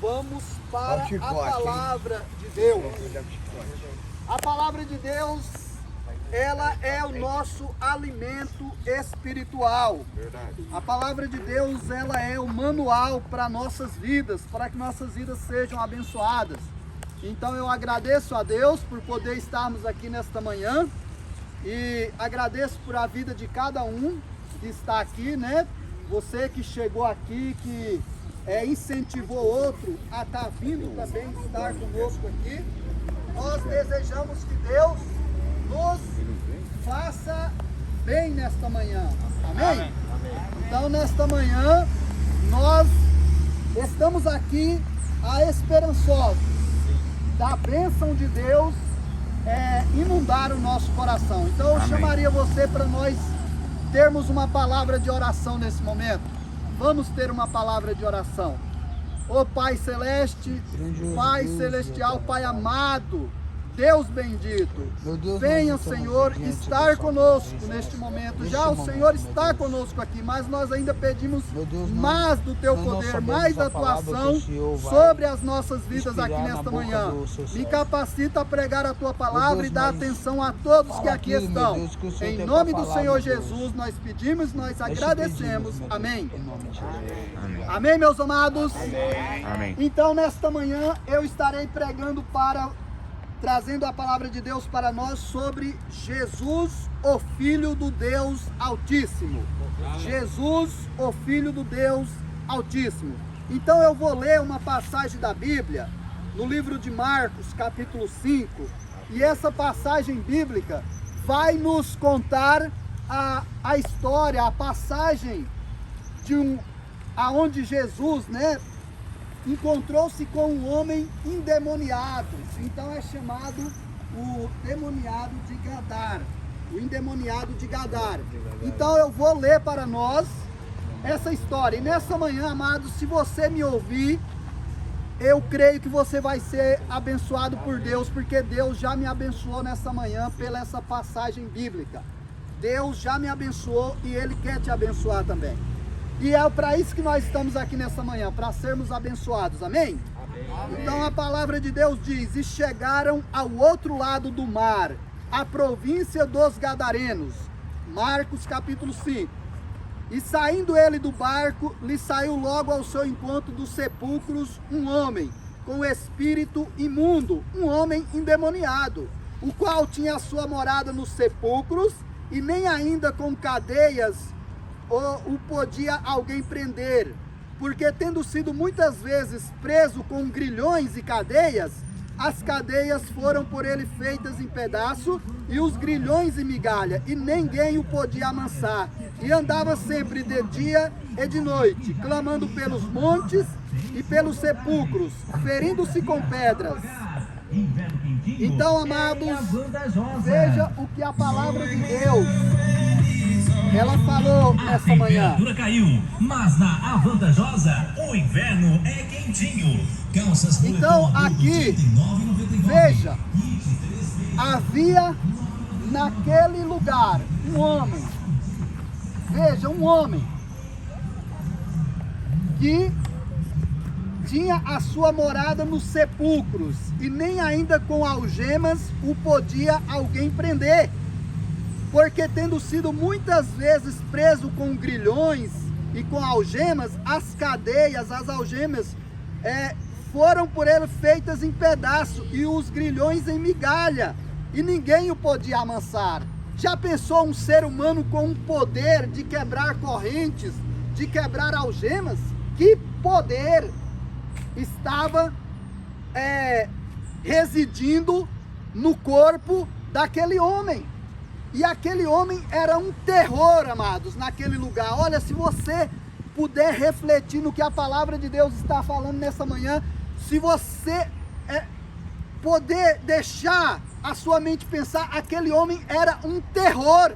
vamos para a palavra de Deus. A palavra de Deus, ela é o nosso alimento espiritual. A palavra de Deus, ela é o manual para nossas vidas, para que nossas vidas sejam abençoadas. Então eu agradeço a Deus por poder estarmos aqui nesta manhã e agradeço por a vida de cada um que está aqui, né? Você que chegou aqui, que incentivou outro a estar vindo também estar conosco aqui. Nós desejamos que Deus nos faça bem nesta manhã. Amém? Então nesta manhã nós estamos aqui esperançosos da bênção de Deus inundar o nosso coração. Então eu chamaria você para nós termos uma palavra de oração nesse momento. Vamos ter uma palavra de oração. Ó Pai Celeste, Pai Celestial, Pai amado, Deus bendito, venha, Senhor, estar conosco neste momento. Já o Senhor está conosco aqui, mas nós ainda pedimos mais do Teu poder, mais da Tua ação sobre as nossas vidas aqui nesta manhã. Me capacita a pregar a Tua palavra e dar atenção a todos que aqui estão. Em nome do Senhor Jesus, nós pedimos, nós agradecemos. Amém. Amém, meus amados? Amém. Então, nesta manhã, eu estarei trazendo a palavra de Deus para nós sobre Jesus, o Filho do Deus Altíssimo. Jesus, o Filho do Deus Altíssimo. Então eu vou ler uma passagem da Bíblia, no livro de Marcos, capítulo 5, e essa passagem bíblica vai nos contar a história, a passagem aonde Jesus, encontrou-se com um homem endemoniado. Então é chamado o demoniado de Gadara, o endemoniado de Gadara. Então eu vou ler para nós essa história. E nessa manhã, amados, se você me ouvir, eu creio que você vai ser abençoado por Deus, porque Deus já me abençoou nessa manhã pela essa passagem bíblica. Deus já me abençoou e Ele quer te abençoar também. E é para isso que nós estamos aqui nessa manhã, para sermos abençoados, amém? Amém? Então a palavra de Deus diz: e chegaram ao outro lado do mar, a província dos Gadarenos. Marcos capítulo 5. E saindo ele do barco, lhe saiu logo ao seu encontro dos sepulcros um homem, com espírito imundo, um homem endemoniado, o qual tinha a sua morada nos sepulcros, e nem ainda com cadeias o podia alguém prender, porque tendo sido muitas vezes preso com grilhões e cadeias, as cadeias foram por ele feitas em pedaço, e os grilhões em migalha, e ninguém o podia amansar, e andava sempre de dia e de noite, clamando pelos montes e pelos sepulcros, ferindo-se com pedras. Então, amados, veja o que a palavra de Deus ela falou nessa manhã. A temperatura caiu, mas na Avantajosa o inverno é quentinho. Então aqui, veja, havia naquele lugar um homem. Veja, um homem que tinha a sua morada nos sepulcros, e nem ainda com algemas o podia alguém prender, porque tendo sido muitas vezes preso com grilhões e com algemas, as cadeias, as algemas foram por ele feitas em pedaço, e os grilhões em migalha, e ninguém o podia amansar. Já pensou um ser humano com um poder de quebrar correntes, de quebrar algemas? Que poder estava residindo no corpo daquele homem? E aquele homem era um terror, amados, naquele lugar. Olha, se você puder refletir no que a palavra de Deus está falando nessa manhã, se você poder deixar a sua mente pensar, aquele homem era um terror.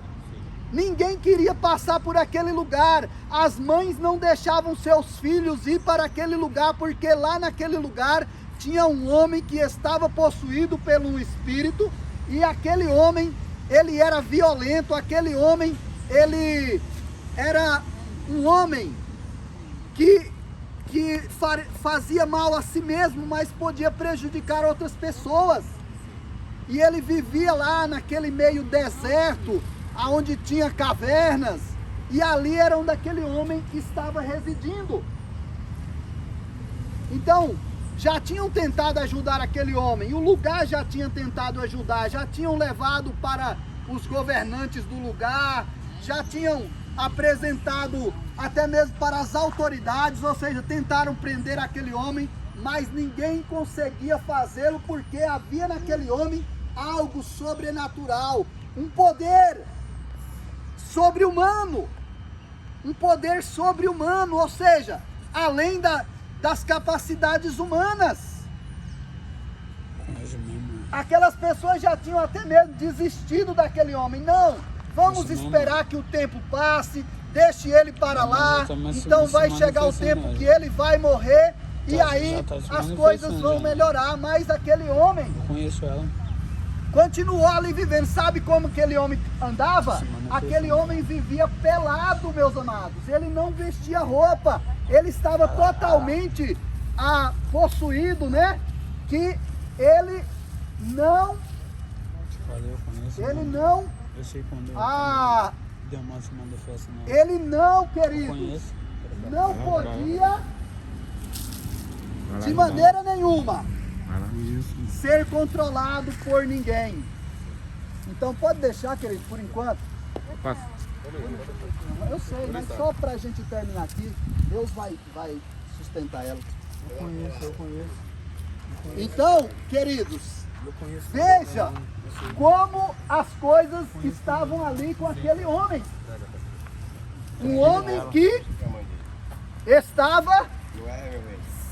Ninguém queria passar por aquele lugar. As mães não deixavam seus filhos ir para aquele lugar, porque lá naquele lugar tinha um homem que estava possuído pelo espírito, e aquele homem, ele era violento. Aquele homem, ele era um homem que que fazia mal a si mesmo, mas podia prejudicar outras pessoas. E ele vivia lá naquele meio deserto, onde tinha cavernas, e ali era onde aquele homem estava residindo. Então, já tinham tentado ajudar aquele homem, o lugar já tinha tentado ajudar, já tinham levado para os governantes do lugar, já tinham apresentado até mesmo para as autoridades, ou seja, tentaram prender aquele homem, mas ninguém conseguia fazê-lo, porque havia naquele homem algo sobrenatural, um poder sobre-humano, ou seja, além das capacidades humanas. Aquelas pessoas já tinham até mesmo desistido daquele homem. Não, vamos esperar que o tempo passe, deixe ele para lá, então vai chegar o tempo que ele vai morrer e aí as coisas vão melhorar. Mas aquele homem continuou ali vivendo. Sabe como aquele homem andava? Aquele homem vivia pelado, meus amados. Ele não vestia roupa. Ele estava totalmente possuído, né? Que ele não... Ele não, querido, não podia de maneira nenhuma ser controlado por ninguém. Então pode deixar, querido, por enquanto. Eu sei, mas só para a gente terminar aqui, Deus vai sustentar ela. Eu conheço. Então, queridos, veja como as coisas estavam ali com aquele homem. Um homem que estava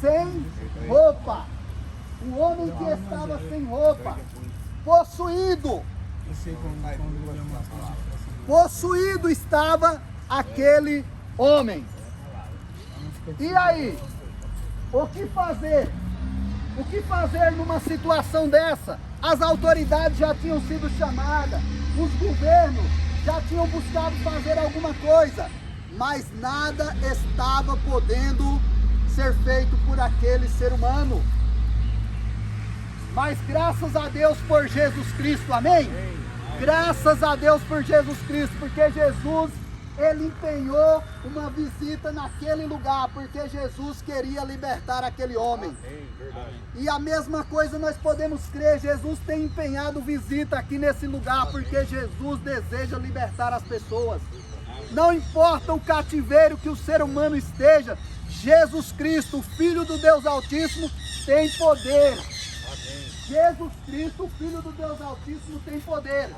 sem roupa. Um homem que estava sem roupa. Possuído. Possuído estava aquele homem. E aí? O que fazer? O que fazer numa situação dessa? As autoridades já tinham sido chamadas, os governos já tinham buscado fazer alguma coisa, mas nada estava podendo ser feito por aquele ser humano. Mas graças a Deus por Jesus Cristo, amém? Graças a Deus por Jesus Cristo, porque Jesus, ele empenhou uma visita naquele lugar, porque Jesus queria libertar aquele homem. E a mesma coisa nós podemos crer, Jesus tem empenhado visita aqui nesse lugar, porque Jesus deseja libertar as pessoas. Não importa o cativeiro que o ser humano esteja, Jesus Cristo, Filho do Deus Altíssimo, tem poder. Jesus Cristo, Filho do Deus Altíssimo, tem poder.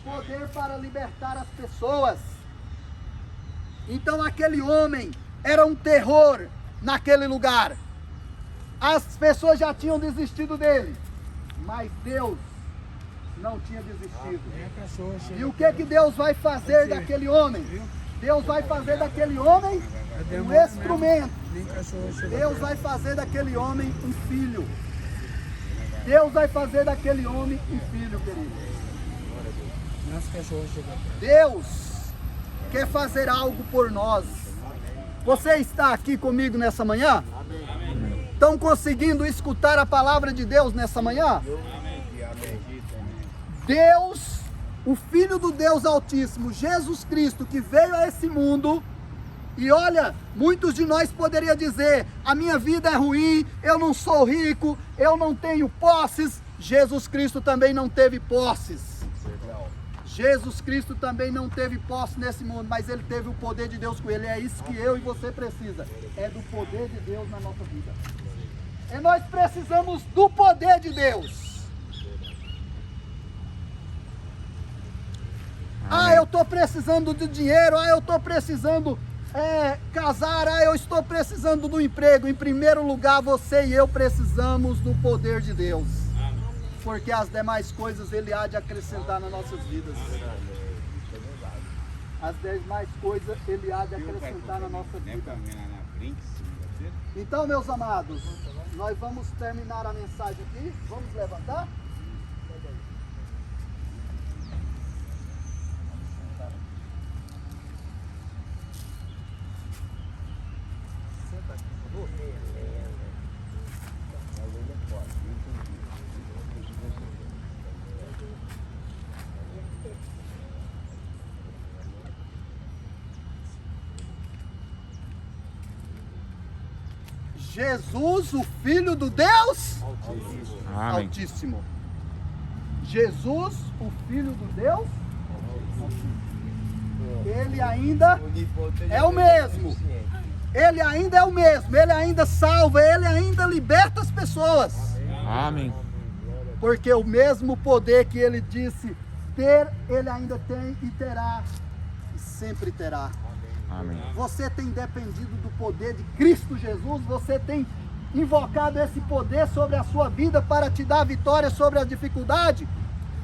Poder para libertar as pessoas. Então aquele homem era um terror naquele lugar. As pessoas já tinham desistido dele, mas Deus não tinha desistido. E o que Deus vai fazer daquele homem? Deus vai fazer daquele homem um instrumento. Deus vai fazer daquele homem um filho. Deus vai fazer daquele homem um filho, querido. Deus quer fazer algo por nós. Você está aqui comigo nessa manhã? Estão conseguindo escutar a palavra de Deus nessa manhã? Deus, o Filho do Deus Altíssimo, Jesus Cristo, que veio a esse mundo. E olha, muitos de nós poderiam dizer: a minha vida é ruim, eu não sou rico, eu não tenho posses. Jesus Cristo também não teve posses. Jesus Cristo também não teve posse nesse mundo, mas ele teve o poder de Deus com ele. É isso que eu e você precisa, é do poder de Deus na nossa vida. E nós precisamos do poder de Deus. Eu estou precisando de dinheiro, eu estou precisando casar, eu estou precisando do emprego. Em primeiro lugar, você e eu precisamos do poder de Deus. Porque as demais coisas Ele há de acrescentar nas nossas vidas. As demais coisas Ele há de acrescentar na nossa vida. Então, meus amados, nós vamos terminar a mensagem aqui. Vamos levantar? Senta aqui, por favor. Jesus, o Filho do Deus Amém. Altíssimo. Jesus, o Filho do Deus Altíssimo. Ele ainda é o mesmo. Ele ainda é o mesmo. Ele ainda salva, ele ainda liberta as pessoas. Amém. Porque o mesmo poder que ele disse ter, ele ainda tem e terá. E sempre terá. Amém. Você tem dependido do poder de Cristo Jesus, você tem invocado esse poder sobre a sua vida para te dar vitória sobre a dificuldade.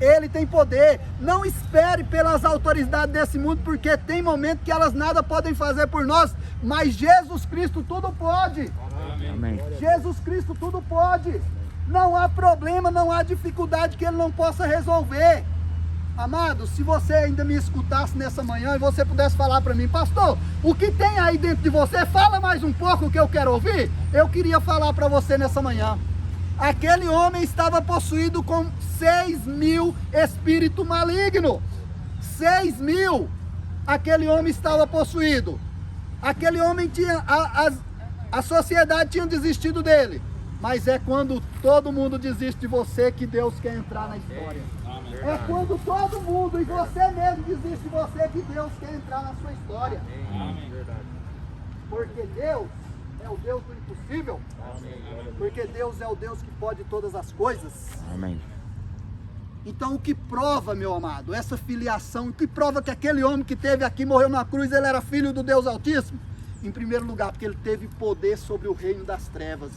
Ele tem poder. Não espere pelas autoridades desse mundo, porque tem momento que elas nada podem fazer por nós, mas Jesus Cristo tudo pode. Amém. Jesus Cristo tudo pode. Não há problema, não há dificuldade que ele não possa resolver. Amado, se você ainda me escutasse nessa manhã e você pudesse falar para mim, pastor, o que tem aí dentro de você? Fala mais um pouco que eu quero ouvir. Eu queria falar para você nessa manhã. Aquele homem estava possuído com 6.000 espíritos malignos. 6.000. Aquele homem estava possuído. Aquele homem tinha, a sociedade tinha desistido dele. Mas é quando todo mundo desiste de você que Deus quer entrar na história. É quando todo mundo e você mesmo desiste de você que Deus quer entrar na sua história. Porque Deus é o Deus do impossível. Porque Deus é o Deus que pode todas as coisas. Amém. Então o que prova, meu amado, essa filiação, o que prova que aquele homem que esteve aqui, morreu na cruz, ele era filho do Deus Altíssimo? Em primeiro lugar, porque ele teve poder sobre o reino das trevas.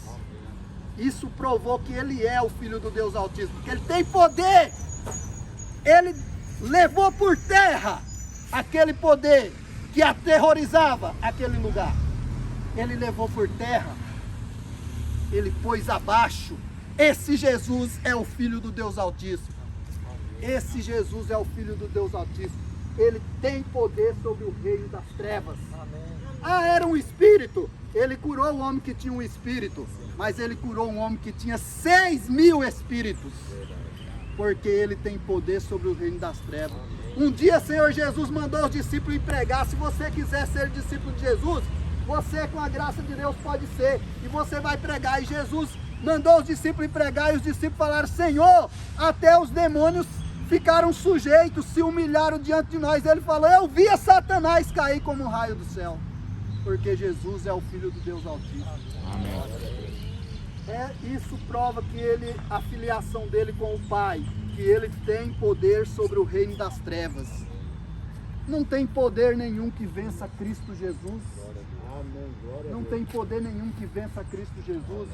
Isso provou que ele é o Filho do Deus Altíssimo, porque ele tem poder. Ele levou por terra aquele poder que aterrorizava aquele lugar. Ele levou por terra, ele pôs abaixo. Esse Jesus é o Filho do Deus Altíssimo. Esse Jesus é o Filho do Deus Altíssimo. Ele tem poder sobre o reino das trevas. Ah, era um espírito. Ele curou o homem que tinha um espírito, mas ele curou um homem que tinha 6.000 espíritos, porque ele tem poder sobre o reino das trevas. Um dia, Senhor Jesus mandou os discípulos ir pregar. Se você quiser ser discípulo de Jesus, você, com a graça de Deus, pode ser, e você vai pregar. E Jesus mandou os discípulos ir pregar, e os discípulos falaram: Senhor, até os demônios ficaram sujeitos, se humilharam diante de nós. Ele falou: eu via Satanás cair como um raio do céu, porque Jesus é o Filho do Deus Altíssimo. Amém. Isso prova que a filiação dele com o Pai, que ele tem poder sobre o reino das trevas. Não tem poder nenhum que vença Cristo Jesus. Não tem poder nenhum que vença Cristo Jesus.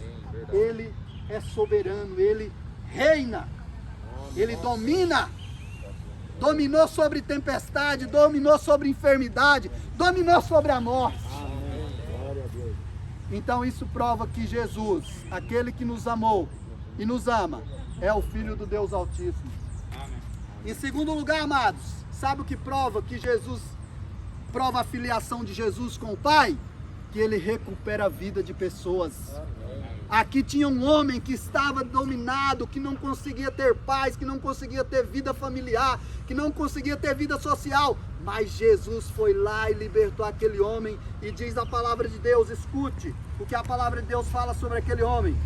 Ele é soberano, ele reina, ele domina. Dominou sobre tempestade, dominou sobre enfermidade, dominou sobre a morte. Então isso prova que Jesus, aquele que nos amou e nos ama, é o Filho do Deus Altíssimo. Em segundo lugar, amados, sabe o que prova que Jesus, prova a filiação de Jesus com o Pai? Que ele recupera a vida de pessoas. Aqui tinha um homem que estava dominado, que não conseguia ter paz, que não conseguia ter vida familiar, que não conseguia ter vida social. Mas Jesus foi lá e libertou aquele homem. E diz a palavra de Deus, escute o que a palavra de Deus fala sobre aquele homem.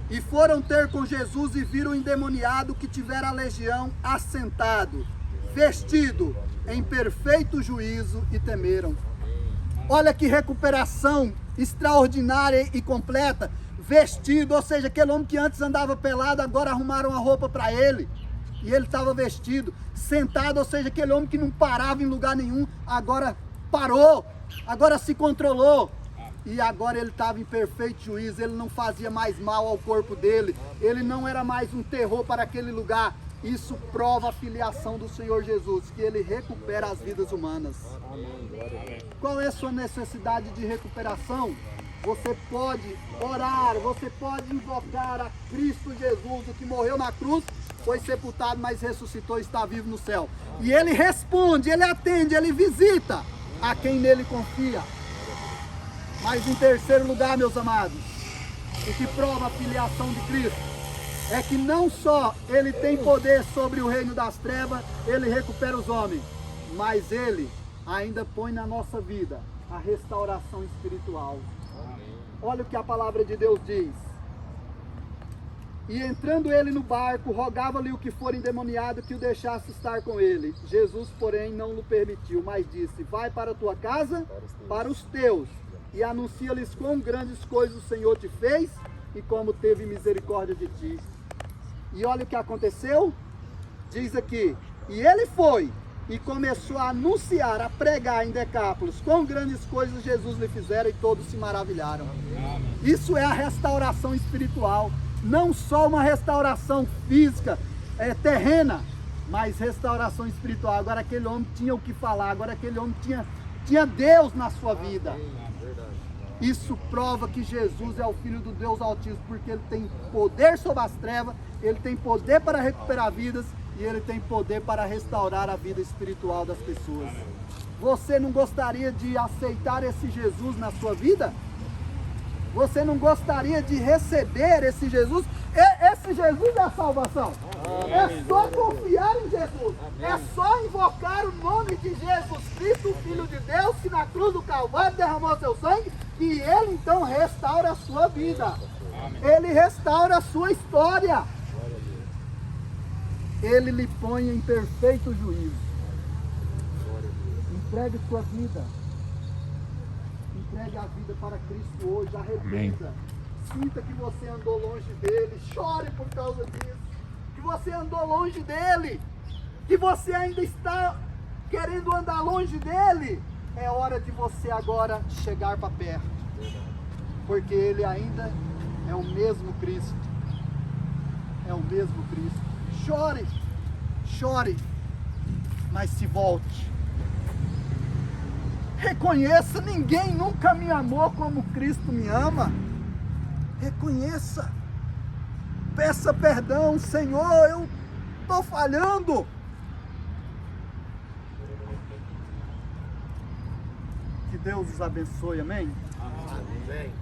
E foram ter com Jesus e viram o endemoniado que tivera a legião assentado, vestido em perfeito juízo, e temeram. Olha que recuperação extraordinária e completa. Vestido, ou seja, aquele homem que antes andava pelado, agora arrumaram a roupa para ele, e ele estava vestido. Sentado, ou seja, aquele homem que não parava em lugar nenhum, agora parou, agora se controlou. E agora ele estava em perfeito juízo, ele não fazia mais mal ao corpo dele, ele não era mais um terror para aquele lugar. Isso prova a filiação do Senhor Jesus, que ele recupera as vidas humanas. Qual é a sua necessidade de recuperação? Você pode orar, você pode invocar a Cristo Jesus, o que morreu na cruz, foi sepultado, mas ressuscitou e está vivo no céu. E ele responde, ele atende, ele visita a quem nele confia. Mas em terceiro lugar, meus amados, o que prova a filiação de Cristo é que não só ele tem poder sobre o reino das trevas, ele recupera os homens, mas ele ainda põe na nossa vida a restauração espiritual. Olha o que a palavra de Deus diz. E entrando ele no barco, rogava-lhe o que for endemoniado que o deixasse estar com ele. Jesus, porém, não lhe permitiu, mas disse: vai para a tua casa, para os teus, e anuncia-lhes quão grandes coisas o Senhor te fez e como teve misericórdia de ti. E olha o que aconteceu. Diz aqui: e ele foi e começou a anunciar, a pregar em Decápolis quão grandes coisas Jesus lhe fizera, e todos se maravilharam. Isso é a restauração espiritual. Não só uma restauração física, terrena, mas restauração espiritual. Agora aquele homem tinha o que falar, agora aquele homem tinha Deus na sua vida. Isso prova que Jesus é o Filho do Deus Altíssimo, porque Ele tem poder sobre as trevas, Ele tem poder para recuperar vidas e Ele tem poder para restaurar a vida espiritual das pessoas. Você não gostaria de aceitar esse Jesus na sua vida? Você não gostaria de receber esse Jesus? Esse Jesus é a salvação. É só confiar em Jesus. É só invocar o nome de Jesus Cristo, o Filho de Deus, que na cruz do Calvário derramou seu sangue, e Ele então restaura a sua vida. Ele restaura a sua história. Ele lhe põe em perfeito juízo. Entregue sua vida. Entregue a vida para Cristo hoje, arrependa. Sinta que você andou longe dele, chore por causa disso. Que você andou longe dele, que você ainda está querendo andar longe dele. É hora de você agora chegar para perto, porque ele ainda é o mesmo Cristo. É o mesmo Cristo. Chore, chore, mas se volte. Reconheça: ninguém nunca me amou como Cristo me ama. Reconheça. Peça perdão: Senhor, eu estou falhando. Que Deus os abençoe, amém? Amém.